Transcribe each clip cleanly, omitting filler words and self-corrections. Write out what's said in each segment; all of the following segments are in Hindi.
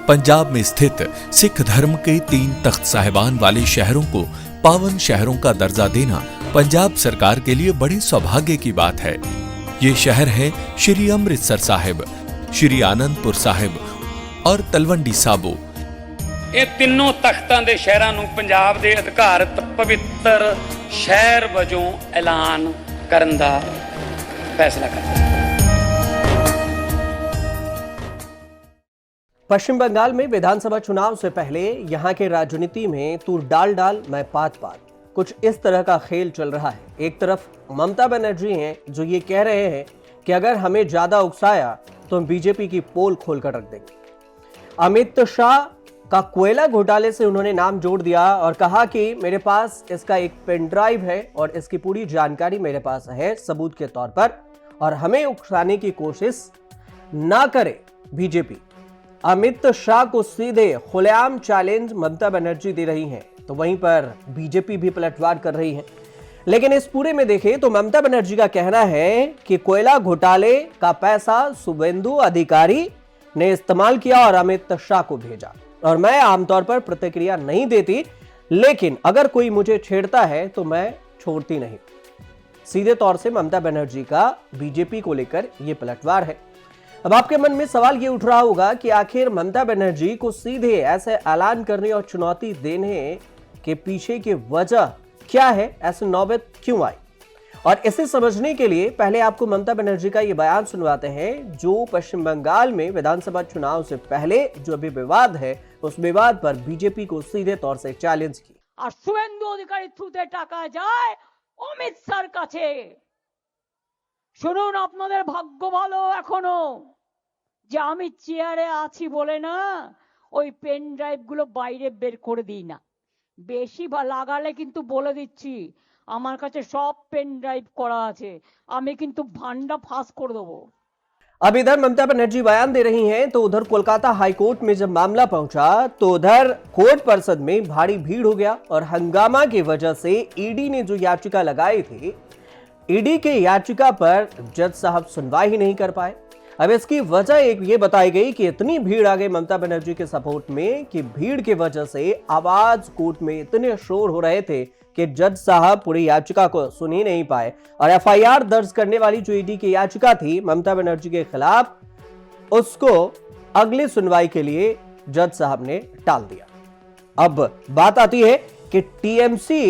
पंजाब में स्थित सिख धर्म के 3 तख्त साहिबान वाले शहरों को पावन शहरों का दर्जा देना पंजाब सरकार के लिए बड़े सौभाग्य की बात है। ये शहर है श्री अमृतसर साहिब, श्री आनंदपुर साहिब और तलवंडी साबो। ਇਹ ਤਿੰਨੋਂ ਤਖਤਾਂ ਦੇ ਸ਼ਹਿਰਾਂ ਨੂੰ ਪੰਜਾਬ ਦੇ ਅਧਿਕਾਰਤ ਪਵਿੱਤਰ ਸ਼ਹਿਰ ਵਜੋਂ ਐਲਾਨ ਕਰਨ ਦਾ ਫੈਸਲਾ ਕੀਤਾ। पश्चिम बंगाल में विधानसभा चुनाव से पहले यहां के राजनीति में तू डाल डाल मैं पात पात, कुछ इस तरह का खेल चल रहा है। एक तरफ ममता बनर्जी हैं जो ये कह रहे हैं कि अगर हमें ज्यादा उकसाया तो हम बीजेपी की पोल खोलकर रख देंगे। अमित शाह का कोयला घोटाले से उन्होंने नाम जोड़ दिया और कहा कि मेरे पास इसका एक पेन ड्राइव है और इसकी पूरी जानकारी मेरे पास है सबूत के तौर पर, और हमें उकसाने की कोशिश ना करे बीजेपी। अमित शाह को सीधे खुलेआम चैलेंज ममता बनर्जी दे रही हैं, तो वहीं पर बीजेपी भी पलटवार कर रही है। लेकिन इस पूरे में देखें तो ममता बनर्जी का कहना है कि कोयला घोटाले का पैसा शुभेंदु अधिकारी ने इस्तेमाल किया और अमित शाह को भेजा, और मैं आमतौर पर प्रतिक्रिया नहीं देती, लेकिन अगर कोई मुझे छेड़ता है तो मैं छोड़ती नहीं। सीधे तौर से ममता बनर्जी का बीजेपी को लेकर यह पलटवार है। अब आपके मन में सवाल ये उठ रहा होगा कि आखिर ममता बनर्जी को सीधे ऐसे ऐलान करने और चुनौती देने के पीछे की वजह क्या है, ऐसे नौबत क्यों आई? और इसे समझने के लिए पहले आपको ममता बनर्जी का ये बयान सुनवाते हैं जो पश्चिम बंगाल में विधानसभा चुनाव से पहले जो अभी विवाद है उस विवाद पर बीजेपी को सीधे तौर से चैलेंज की। और शुभेंदु अधिकारी थ्रुते टाका जाए अमित शाहर काछे। শুনুন, আপনাদের ভাগ্য ভালো এখনো যে আমি চেয়ারে আছি বলে না ওই পেন ড্রাইভ গুলো বাইরে বের করে দিই না। বেশি লাগালে কিন্তু বলে দিচ্ছি আমার কাছে সব পেন ড্রাইভ করা আছে, আমি কিন্তু ভান্ডা ফাঁস করে দেবো। अब इधर ममता बनर्जी बयान दे रही हैं तो उधर कोलकाता हाईकोर्ट में जब मामला पहुंचा तो उधर कोर्ट परिसर में भारी भीड़ हो गया और हंगामा की वजह से ईडी ने जो याचिका लगाई थी, ईडी के याचिका पर जज साहब सुनवाई ही नहीं कर पाए। अब इसकी वजह एक ये बताई गई कि इतनी भीड़ आ गई ममता बनर्जी के सपोर्ट में कि भीड़ की वजह से आवाज कोर्ट में इतने शोर हो रहे थे कि जज साहब पूरी याचिका को सुन ही नहीं पाए, और एफआईआर दर्ज करने वाली जो ईडी की याचिका थी ममता बनर्जी के खिलाफ, उसको अगली सुनवाई के लिए जज साहब ने टाल दिया। अब बात आती है कि टीएमसी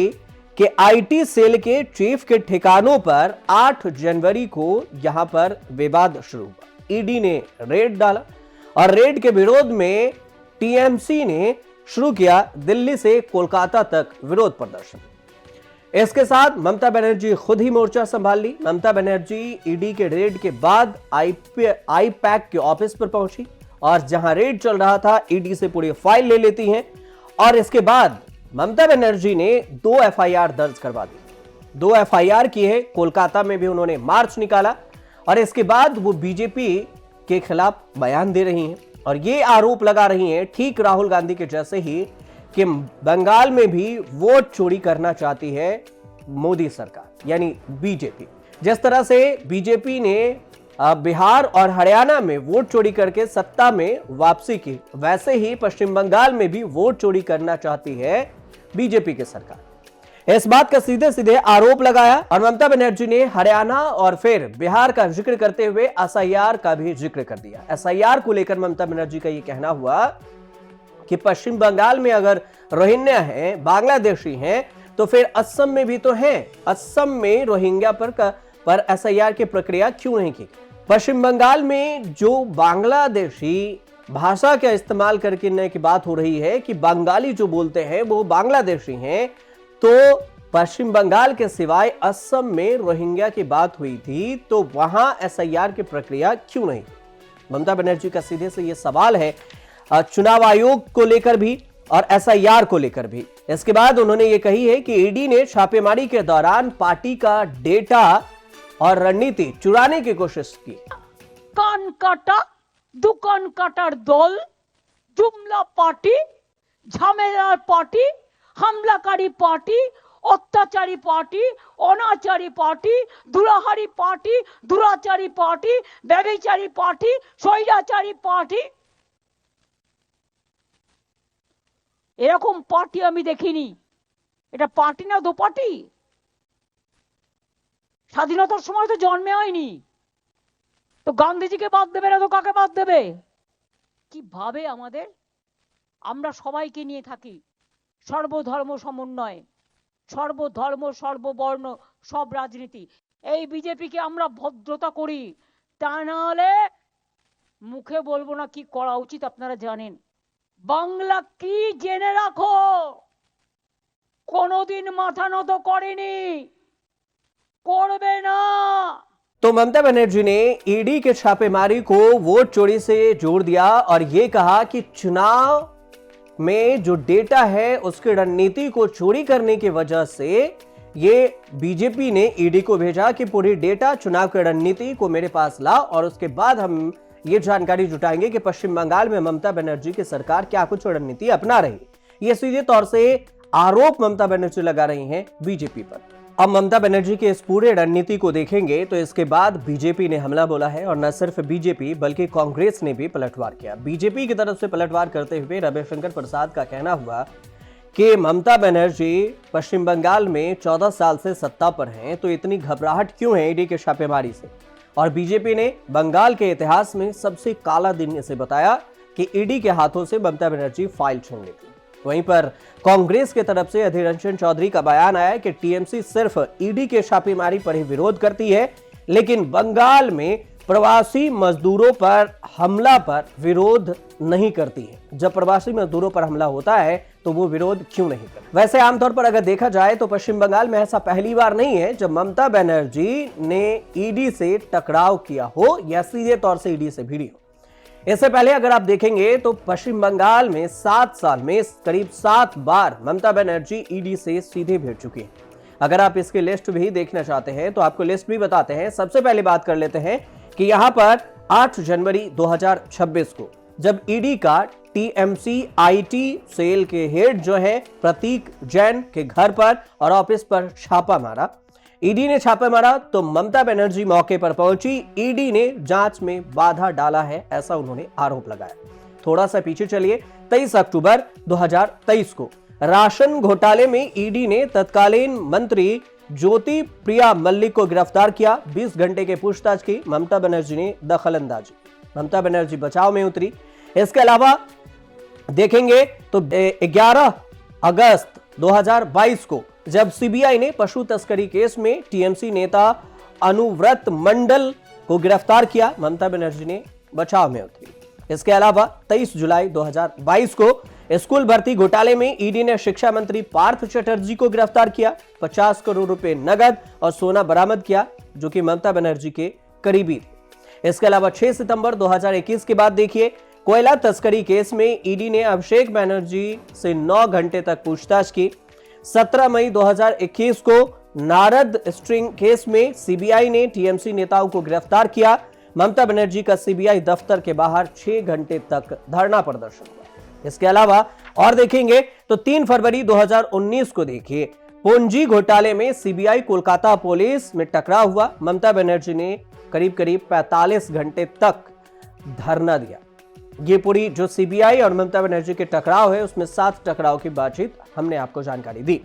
के आईटी सेल के चीफ के ठिकानों पर 8 जनवरी को यहां पर विवाद शुरू हुआ। ईडी ने रेड डाला और रेड के विरोध में टीएमसी ने शुरू किया दिल्ली से कोलकाता तक विरोध प्रदर्शन। इसके साथ ममता बनर्जी खुद ही मोर्चा संभाल ली। ममता बनर्जी ईडी के रेड के बाद आईपैक के ऑफिस पर पहुंची और जहां रेड चल रहा था ईडी से पूरी फाइल ले लेती हैं, और इसके बाद ममता बनर्जी ने 2 एफआईआर दर्ज करवा दी। 2 एफआईआर की है। कोलकाता में भी उन्होंने मार्च निकाला और इसके बाद वो बीजेपी के खिलाफ बयान दे रही हैं और ये आरोप लगा रही हैं, ठीक राहुल गांधी के जैसे ही, कि बंगाल में भी वोट चोरी करना चाहती है मोदी सरकार यानी बीजेपी। जिस तरह से बीजेपी ने बिहार और हरियाणा में वोट चोरी करके सत्ता में वापसी की, वैसे ही पश्चिम बंगाल में भी वोट चोरी करना चाहती है बीजेपी की सरकार। इस बात का सीधे सीधे आरोप लगाया और ममता बनर्जी ने हरियाणा और फिर बिहार का जिक्र करते हुए एसआईआर का भी जिक्र कर दिया। एसआईआर को लेकर ममता बनर्जी का यह कहना हुआ कि पश्चिम बंगाल में अगर रोहिंग्या हैं, बांग्लादेशी हैं, तो फिर असम में भी तो हैं। असम में रोहिंग्या पर एसआईआर की प्रक्रिया क्यों नहीं की? पश्चिम बंगाल में जो बांग्लादेशी भाषा का इस्तेमाल करने की बात हो रही है कि बंगाली जो बोलते हैं वो बांग्लादेशी हैं, तो पश्चिम बंगाल के सिवाय असम में रोहिंग्या की बात हुई थी, तो वहां एसआईआर की प्रक्रिया क्यों नहीं? ममता बनर्जी का सीधे से यह सवाल है चुनाव आयोग को लेकर भी और एसआईआर को लेकर भी। इसके बाद उन्होंने ये कही है कि ईडी ने छापेमारी के दौरान पार्टी का डेटा और रणनीति चुराने की कोशिश की। कान काटा दुकान काटार दल, जुमला पार्टी, झमेलार पार्टी, हमलाकारी पार्टी, अत्याचारी पार्टी, अनाचारी पार्टी, दुराहारी पार्टी, दुराचारी पार्टी, व्यभिचारी पार्टी, स्वैराचारी पार्टी। এরকম পার্টি আমি দেখিনি। এটা পার্টি না দোপাটি? স্বাধীনতার সময় তো জন্মে হয়নি, তো গান্ধীজিকে বাদ দেবে না তো কাকে বাদ দেবে? কিভাবে আমরা সবাইকে নিয়ে থাকি, সর্বধর্ম সমন্বয়, সর্বধর্ম সর্ববর্ণ সব রাজনীতি। এই বিজেপিকে আমরা ভদ্রতা করি, তা না হলে মুখে বলবো না কি করা উচিত আপনারা জানেন। বাংলা কি জেনে রাখো, কোনোদিন মাথা নত করেনি, করবে না। तो ममता बनर्जी ने ईडी के छापेमारी को वोट चोरी से जोड़ दिया और ये कहा कि चुनाव में जो डेटा है उसकी रणनीति को चोरी करने की वजह से ये बीजेपी ने ईडी को भेजा कि पूरी डेटा चुनाव की रणनीति को मेरे पास ला और उसके बाद हम ये जानकारी जुटाएंगे कि पश्चिम बंगाल में ममता बनर्जी की सरकार क्या कुछ रणनीति अपना रही। ये सीधे तौर से आरोप ममता बनर्जी लगा रही हैं बीजेपी पर। अब ममता बनर्जी के इस पूरे रणनीति को देखेंगे तो इसके बाद बीजेपी ने हमला बोला है और न सिर्फ बीजेपी बल्कि कांग्रेस ने भी पलटवार किया। बीजेपी की तरफ से पलटवार करते हुए रविशंकर प्रसाद का कहना हुआ कि ममता बनर्जी पश्चिम बंगाल में 14 साल से सत्ता पर हैं, तो इतनी घबराहट क्यों है ईडी के छापेमारी से। और बीजेपी ने बंगाल के इतिहास में सबसे काला दिन इसे बताया कि ईडी के हाथों से ममता बनर्जी फाइल छीन लेती। वहीं पर कांग्रेस की तरफ से अधीर रंजन चौधरी का बयान आया कि टीएमसी सिर्फ ईडी के छापेमारी पर ही विरोध करती है, लेकिन बंगाल में प्रवासी मजदूरों पर हमला पर विरोध नहीं करती है। जब प्रवासी मजदूरों पर हमला होता है तो वो विरोध क्यों नहीं करती। वैसे आमतौर पर अगर देखा जाए तो पश्चिम बंगाल में ऐसा पहली बार नहीं है जब ममता बनर्जी ने ईडी से टकराव किया हो या सीधे तौर से ईडी से भिड़ी हो। इससे पहले अगर आप देखेंगे तो पश्चिम बंगाल में 7 साल में करीब 7 बार ममता बनर्जी ईडी से सीधे भिड़ चुकी है। अगर आप इसकी लिस्ट भी देखना चाहते हैं तो आपको लिस्ट भी बताते हैं। सबसे पहले बात कर लेते हैं कि यहां पर 8 जनवरी 2026 को जब ईडी का टीएमसी आईटी सेल के हेड जो है प्रतीक जैन के घर पर और ऑफिस पर छापा मारा। ईडी ने छापा मारा तो ममता बनर्जी मौके पर पहुंची। ईडी ने जांच में बाधा डाला है, ऐसा उन्होंने आरोप लगाया। थोड़ा सा पीछे चलिए, 23 अक्टूबर 2023 को राशन घोटाले में ईडी ने तत्कालीन मंत्री ज्योति प्रिया मल्लिक को गिरफ्तार किया। 20 घंटे के पूछताछ की, ममता बनर्जी ने दखलंदाजी। ममता बनर्जी बचाव में उतरी। इसके अलावा देखेंगे तो 11 अगस्त 2022 को जब सीबीआई ने पशु तस्करी केस में टीएमसी नेता अनुव्रत मंडल को गिरफ्तार किया, ममता बनर्जी ने बचाव में उतरी। इसके अलावा 23 जुलाई 2022 को स्कूल भर्ती घोटाले में ईडी ने शिक्षा मंत्री पार्थ चटर्जी को गिरफ्तार किया। 50 करोड़ रुपए नगद और सोना बरामद किया, जो कि ममता बनर्जी के करीबी थे। इसके अलावा 6 सितंबर 2021 के बाद देखिए, कोयला तस्करी केस में ईडी ने अभिषेक बनर्जी से 9 घंटे तक पूछताछ की। 17 मई 2021 को नारद स्ट्रिंग केस में सीबीआई ने टीएमसी नेताओं को गिरफ्तार किया। ममता बनर्जी का सीबीआई दफ्तर के बाहर 6 घंटे तक धरना प्रदर्शन हुआ। इसके अलावा और देखेंगे तो 3 फरवरी 2019 को देखिए, पूंजी घोटाले में सीबीआई कोलकाता पुलिस में टकराव हुआ। ममता बनर्जी ने करीब 45 घंटे तक धरना दिया। ये पूरी जो सीबीआई और ममता बनर्जी के टकराव है उसमें 7 टकराव की बातचीत हमने आपको जानकारी दी।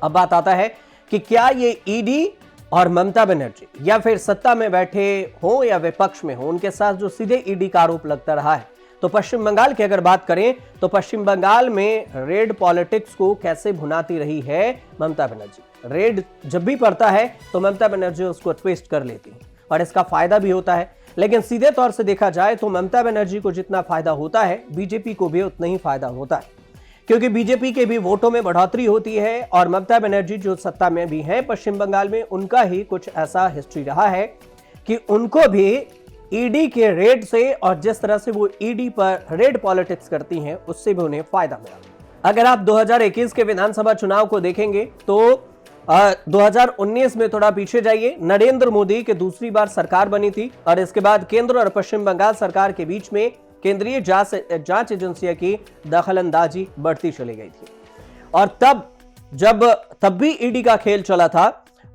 अब बात आता है कि क्या ये ईडी और ममता बनर्जी या फिर सत्ता में बैठे हो या विपक्ष में हो, उनके साथ जो सीधे ईडी का आरोप लगता रहा है। तो पश्चिम बंगाल की अगर बात करें तो पश्चिम बंगाल में रेड पॉलिटिक्स को कैसे भुनाती रही है ममता बनर्जी। रेड जब भी पड़ता है तो ममता बनर्जी उसको ट्विस्ट कर लेती है और इसका फायदा भी होता है। लेकिन सीधे तौर से देखा जाए तो ममता बनर्जी को जितना फायदा होता है बीजेपी को भी उतना ही फायदा होता है, क्योंकि बीजेपी के भी वोटों में बढ़ोतरी होती है। और ममता बनर्जी जो सत्ता में भी है पश्चिम बंगाल में, उनका ही कुछ ऐसा हिस्ट्री रहा है कि उनको भी ईडी के रेड से और जिस तरह से वो ईडी पर रेड पॉलिटिक्स करती हैं उससे भी उन्हें फायदा मिला। अगर आप 2021 के विधानसभा चुनाव को देखेंगे तो 2019 में थोड़ा पीछे जाइए, नरेंद्र मोदी की दूसरी बार सरकार बनी थी और इसके बाद केंद्र और पश्चिम बंगाल सरकार के बीच में केंद्रीय जांच एजेंसियों की दखलंदाजी बढ़ती चली गई थी। और तब भी ईडी का खेल चला था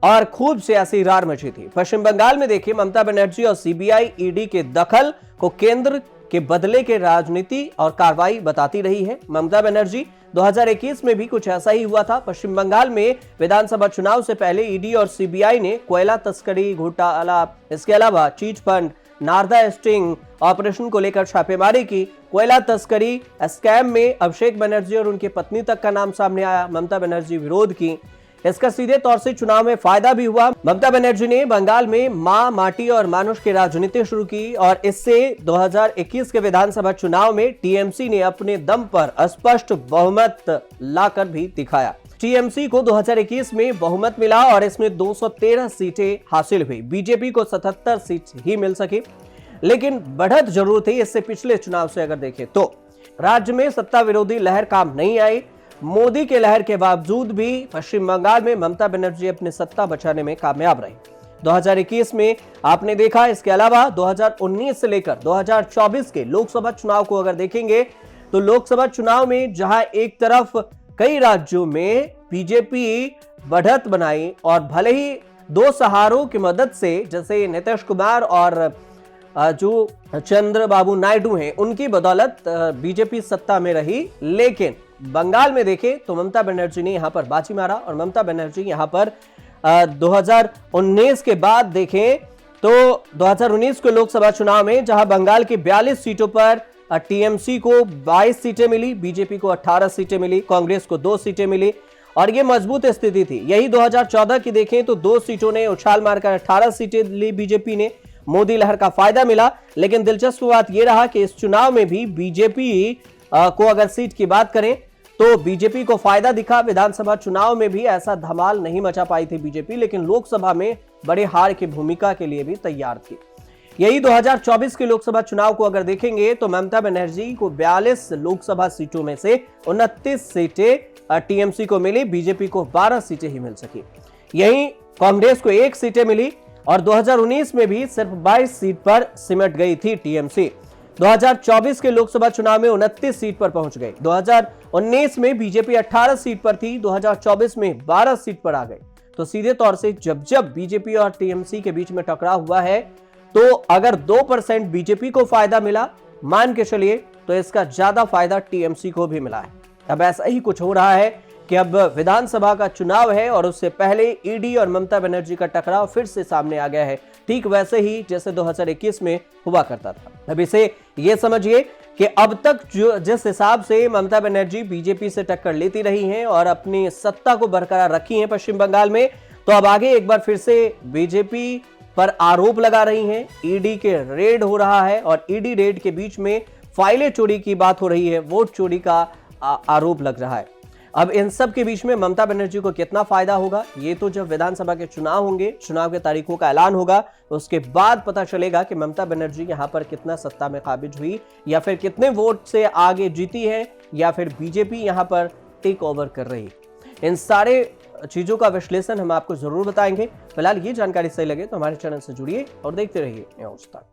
और खूब सियासी रार मची थी। पश्चिम बंगाल में देखिए, ममता बनर्जी और सीबीआई ईडी के दखल को केंद्र के बदले के राजनीति और कार्रवाई बताती रही है ममता बनर्जी। 2021 में भी कुछ ऐसा ही हुआ था। पश्चिम बंगाल में विधानसभा चुनाव से पहले ईडी और सीबीआई ने कोयला तस्करी घोटाला, इसके अलावा chit fund, Narada sting operation को लेकर छापेमारी की। कोयला तस्करी स्कैम में अभिषेक बनर्जी और उनकी पत्नी तक का नाम सामने आया। ममता बनर्जी विरोध की। इसका सीधे तौर से चुनाव में फायदा भी हुआ। ममता बनर्जी ने बंगाल में मां, माटी और मानुष की राजनीति शुरू की और इससे 2021 के विधानसभा चुनाव में टीएमसी ने अपने दम पर स्पष्ट बहुमत लाकर भी दिखाया। टीएमसी को 2021 में बहुमत मिला और इसमें 213 सीटें हासिल हुई। बीजेपी को 77 सीट ही मिल सकी, लेकिन बढ़त जरूर थी। इससे पिछले चुनाव से अगर देखें तो राज्य में सत्ता विरोधी लहर काम नहीं आई। मोदी के लहर के बावजूद भी पश्चिम बंगाल में ममता बनर्जी अपनी सत्ता बचाने में कामयाब रही। 2021 में आपने देखा। इसके अलावा 2019 से लेकर 2024 के लोकसभा चुनाव को अगर देखेंगे तो लोकसभा चुनाव में जहां एक तरफ कई राज्यों में बीजेपी बढ़त बनाई और भले ही दो सहारों की मदद से, जैसे नीतीश कुमार और जो चंद्रबाबू नायडू हैं, उनकी बदौलत बीजेपी सत्ता में रही, लेकिन बंगाल में देखें तो ममता बनर्जी ने यहां पर बाजी मारा और ममता बनर्जी यहां पर 2019 के बाद देखें तो 2019 के लोकसभा चुनाव में जहां बंगाल की 42 सीटों पर टीएमसी को 22 सीटें मिली, बीजेपी को 18 सीटें मिली, कांग्रेस को 2 सीटें मिली और ये मजबूत स्थिति थी। यही 2014 की देखें तो 2 सीटों ने उछाल मारकर 18 सीटें ली बीजेपी ने। मोदी लहर का फायदा मिला, लेकिन दिलचस्प बात यह रहा कि इस चुनाव में भी बीजेपी को अगर सीट की बात करें तो बीजेपी को फायदा दिखा। विधानसभा चुनाव में भी ऐसा धमाल नहीं मचा पाई थी बीजेपी, लेकिन लोकसभा में बड़े हार की भूमिका के लिए भी तैयार थी। यही 2024 के लोकसभा चुनाव को अगर देखेंगे तो ममता बनर्जी को 42 लोकसभा सीटों में से 29 सीटें टीएमसी को मिली, बीजेपी को 12 सीटें ही मिल सकी। यही कांग्रेस को 1 सीटें मिली और 2019 में भी सिर्फ 22 सीट पर सिमट गई थी टीएमसी। 2024 के लोकसभा चुनाव में 29 सीट पर पहुंच गई। 2019 में बीजेपी 18 सीट पर थी, 2024 में 12 सीट पर आ गई। तो सीधे तौर से जब बीजेपी और टीएमसी के बीच में टकराव हुआ है तो अगर 2% बीजेपी को फायदा मिला, मान के चलिए, तो इसका ज्यादा फायदा टीएमसी को भी मिला है। अब ऐसा ही कुछ हो रहा है कि अब विधानसभा का चुनाव है और उससे पहले ईडी और ममता बनर्जी का टकराव फिर से सामने आ गया है, ठीक वैसे ही जैसे 2021 में हुआ करता था। अब इसे ये समझिए कि अब तक जो जिस हिसाब से ममता बनर्जी बीजेपी से टक्कर लेती रही हैं और अपनी सत्ता को बरकरार रखी हैं पश्चिम बंगाल में, तो अब आगे एक बार फिर से बीजेपी पर आरोप लगा रही हैं। ईडी के रेड हो रहा है और ईडी रेड के बीच में फाइलें चोरी की बात हो रही है, वोट चोरी का आरोप लग रहा है। अब इन सब के बीच में ममता बनर्जी को कितना फायदा होगा, ये तो जब विधानसभा के चुनाव होंगे, चुनाव के तारीखों का ऐलान होगा, उसके बाद पता चलेगा कि ममता बनर्जी यहां पर कितना सत्ता में काबिज हुई या फिर कितने वोट से आगे जीती है या फिर बीजेपी यहां पर टेक ओवर कर रही। इन सारे चीजों का विश्लेषण हम आपको जरूर बताएंगे। फिलहाल ये जानकारी सही लगे तो हमारे चैनल से जुड़िए और देखते रहिए न्यूज़ तक।